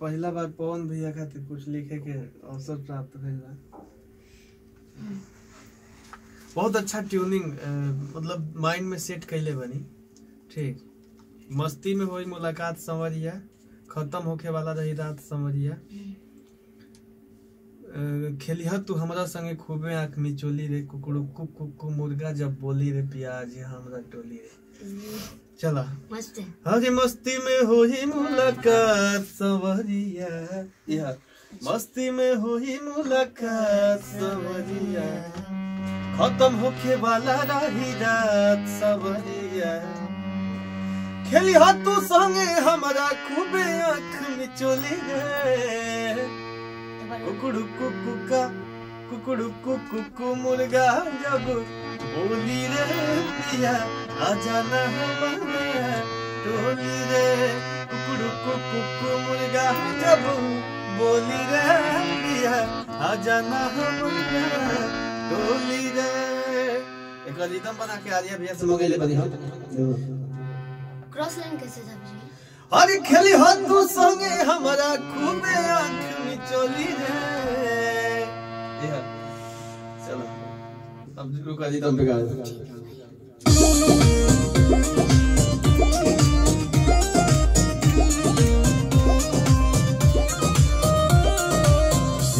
पहला बार पवन भैया खातिर कुछ लिखे के अवसर प्राप्त भेल बा। बहुत अच्छा ट्यूनिंग मतलब माइंड में सेट कैले बनी। ठीक, मस्ती में होई मुलाकात संवरिया, खत्म होके वाला रही रात संवरिया, खेलिहा तू हमरा संगे खूबे आँख मिचोली रे, कुकड़ू कुकू मुर्गा जब बोली रे, प्याज हमरा टोली रे। चला मस्त है। हरी मस्ती में होई मुलाकात संवरिया, या मस्ती में होई मुलाकात संवरिया, खत्म होके वाला रही रात संवरिया, खेली हा तू संगे हमरा खूबे आँख मिचोली रे, कुकड़ू कुकू कुकड़ू कुकू मुर्गा जब बोली रे, पिया आजा ना हमारा टोली रे, कुकड़ू कुकू मुर्गा जब बोली रे, पिया आजा ना हमारा टोली रे। एक रिदम बना के आर्या भैया से मंगेले बनी हम। क्रॉस लाइन कैसे था जी? हरी खेली हो तू संगे हमरा खूबे आँख मिचोली रे। चलो अब रुका रिदम पे गा।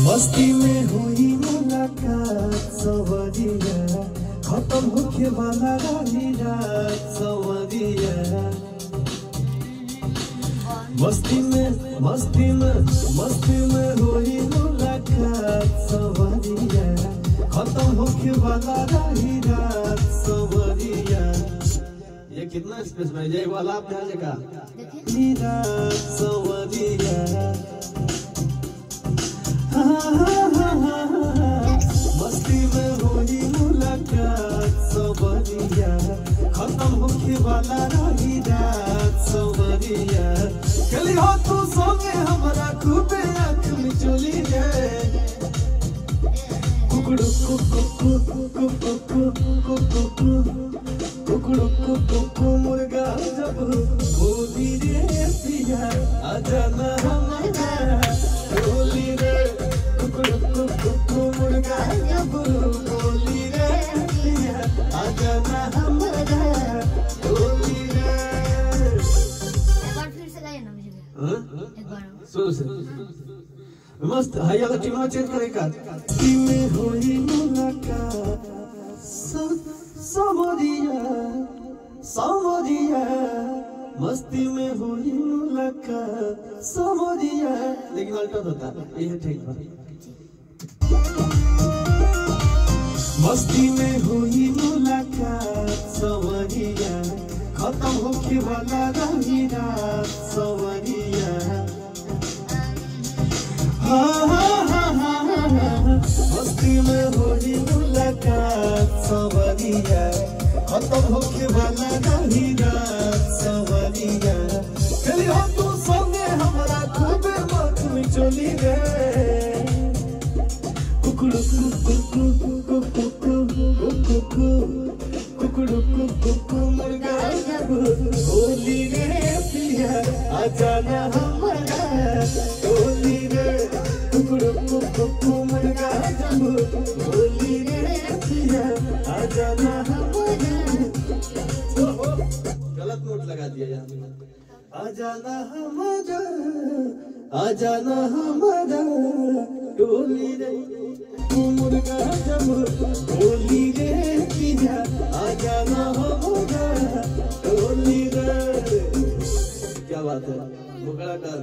मस्ती में हुई मुलाकात संवरिया, खत्म होके वाला रही रात संवरिया, मस्ती में हुई मुलाकात संवरिया, खत्म होके वाला रही रात संवरिया। ये कितना स्पेस में ये वाला आप ध्यान देगा। रात संवरिया, मस्ती में होई मुलाकात संवरिया, खत्म होके वाला रही रात संवरिया, खेली हो तू संगे हमरा खूबे आँख मिचोली रे, कुकड़ू कुकू कुकड़ू कुकू मुर्गा जब बोली रे, पिया आजा ना हमारा टोली रे, कुकड़ू कुकू मुर्गा जब बोली रे, पिया आजा ना हमारा टोली रे। एक बार फिर से गाइए ना मुझे। एक बार शुरू से मस्त है। ये टीम में चेंज करेगा। टीम में होई मुलाकात संवरिया संवरिया, मस्ती में हुई मुलाकात संवरिया, लेकिन अल्टर होता है ये ठीक है। मस्ती में हुई मुलाकात संवरिया, खत्म होके वाला रही रात संवरिया, मस्ती में हुई मुलाकात संवरिया, खत्म होके वाला रही रात संवरिया, खेली हो तू संगे हमरा खूबे आँख मिचोली रे, कुकड़ू कुकड़ू कुकू मुर्गा जब बोली रे, पिया आजा ना हमारा टोली रे, कुकड़ू कुकू मुर्गा जब बोली रे, पिया आजा ना हमारा। गलत नोट लगा दिया यहाँ। आजा ना हमारा, आजा ना हमारा टोली रे, मुर्गा जब बोली रे, पिया आजा ना हमारा टोली रे। क्या बात है, मुगड़ा कर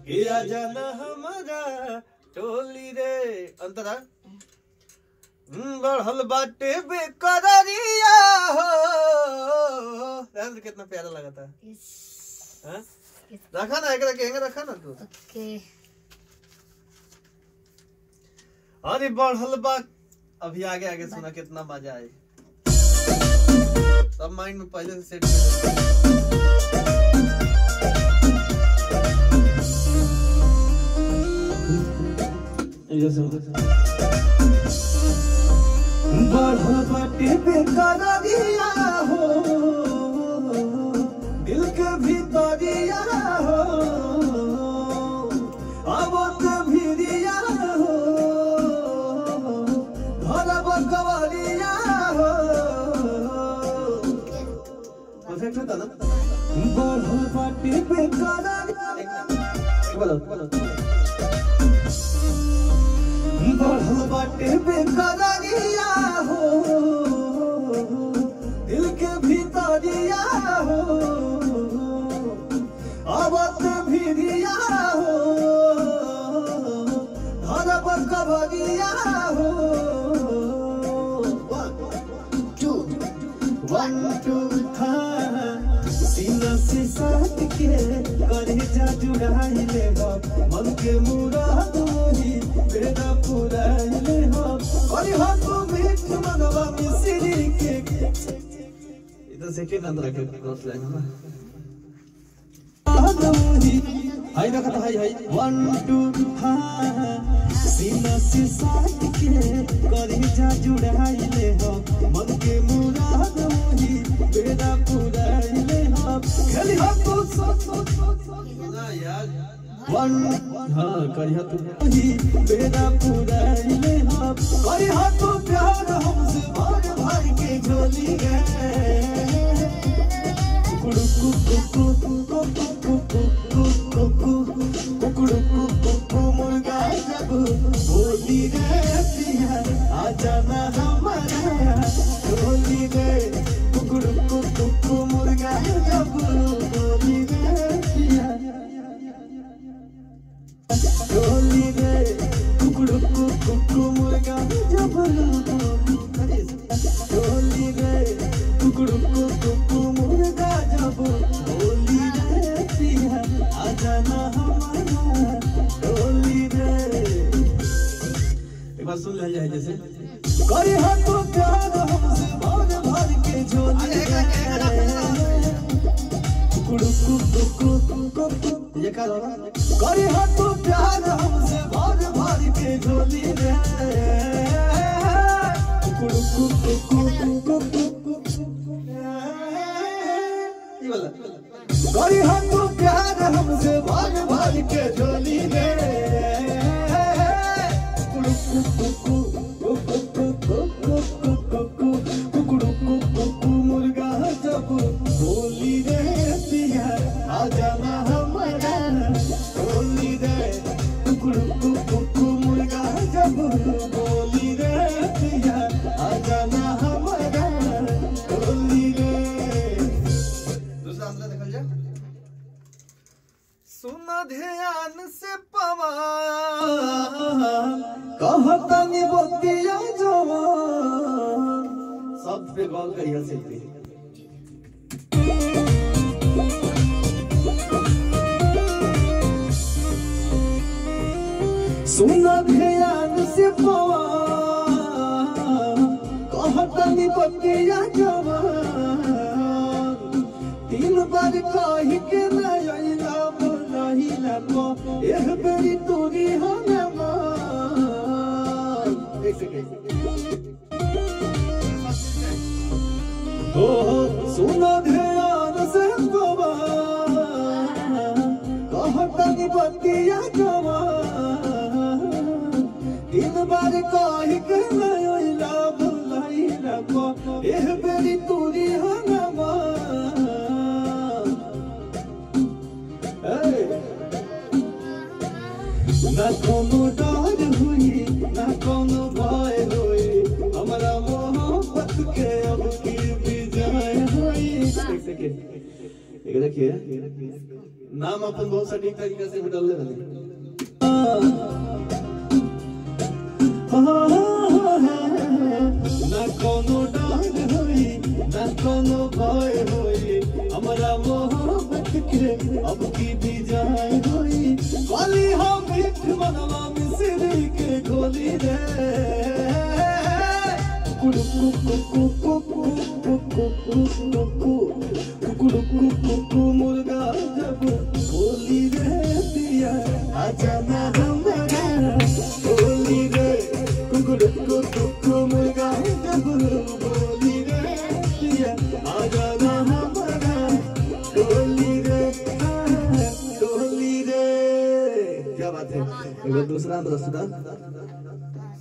ये आजा ना हमारा टोली रे। अंतरा बढ़ल बाटे बेकरारिया हो, कितना प्यारा लगा था। रखा ना, एक रखा ना तू। अरे बढ़ल बा, अभी आगे आगे सुना कितना मजा आए। सब माइंड में पहले से सेट बढ़ल बाटे बेकरारिया हो दिल के भीतरिया हो अब भिरिया हो धरब कवरिया हो परफेक्ट होता ना बढ़ल बाटे बेकरारिया बोलो बढ़ल बाटे बेकरारिया हो दिल के भीतरिया हो अब भिरिया हो धरब कवरिया हो 1 2 सीना से साथ के करे जा जुड़ाई ले हो मन के मुराद मोही बेदा पुराई ले हो करे हो तू मीठ मनवा मिसरी के इधर सेकंड अंदर के क्रॉस लाइन है हाय देखा हाय 1 2 सीना से साथ के करे जा जुड़ाई ले हो मन के मुराद मोही बेदा पुराई ले हो खेली हो तू ना यार 1 हां करी हो तू बेदा पुराई ले हो करी हो तू प्यार हमसे भर भर के झोली है मुर्गा जब बोली रे पिया आ जाना हमारा बोली रे कुकड़ू मुर्गा जब बोली रे पिया बोली रे कुकड़ू मुर्गा जब बोली रे कुकड़ू मुर्गा जब बोली रे पिया आ जाना हमारा बोली रे एक बार सुन ले जाए जैसे करे हो तो प्यार हमसे भर भर के झोली ये का करे हो तो प्यार हमसे भर भर के झोली रे करे हो तो प्यार हमसे भर भर के झोली रे मुर्गा जब बोली रे पिया आ जाना हमारा बोली रे मुर्गा जब बोली रे पिया आ जाना हमारा बोली रे दूसरा आंसर देखल जा सुन ध्यान से पवा कहतनी बतिया जवान सब पे गौर करिए सिर्फ सुन ध्यान से पवा कहतनी बतिया जवान 3 बार कही के नैला बोलहिला को एक बेरी तोरी हमें मान एक सेकंड सुन ध्यान से पवा कहतनी बतिया जवान 3 बार कही के नैला बोलहिला को एक बेरी तोरी हमें मान ना कोनो डर हुई ना कोनो भय हुई हमारा मोहब्बत के अब की विजय हुई एक देखिए नाम अपन बहुत सटीक तरीके से बदल ले ना कोनो डर हुई ना कोनो भय हुई हमारा मोहब्बत के अब की विजय हुई वाली हम मीठ मनवा मिसरी के गोली रे मुर्गा जब बोली रे पिया आ जाना हमारा बोली रे मुर्गा जब एक बार दूसरा दोस्त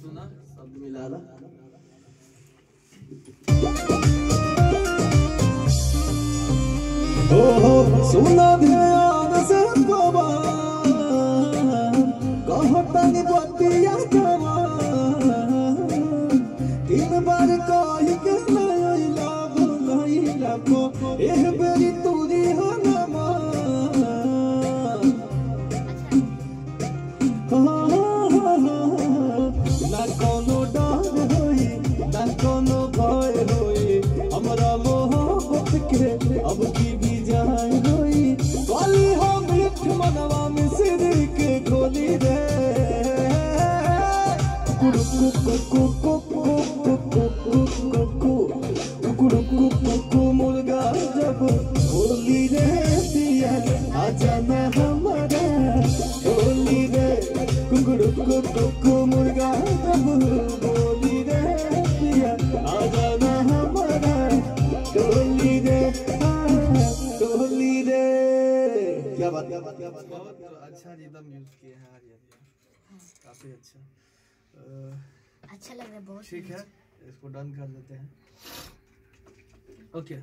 सुना शब्द मिला ला। सुना ध्यान से बाबा कहतनी बतिया जवा 3 बार कहि के लैला बुलैला को एह बेरी तूरी हनमा ना कोनो डर होई ना कोनो भय होई हमरा मोहब्बत के अब की भी जान होई काली हो मीठ मनवा में सिर के खोली रे कुकु मुर्गा जब बोली रे दिया आजा ना हमारा बोली रे कुकु मुर्गा जब बोली रे दिया आजा ना हमारा बोली रे क्या बात बहुत अच्छा रिदम यूज किए हैं आर्यन काफी अच्छा अच्छा लग रहा है बहुत। ठीक है इसको डन कर देते हैं। ओके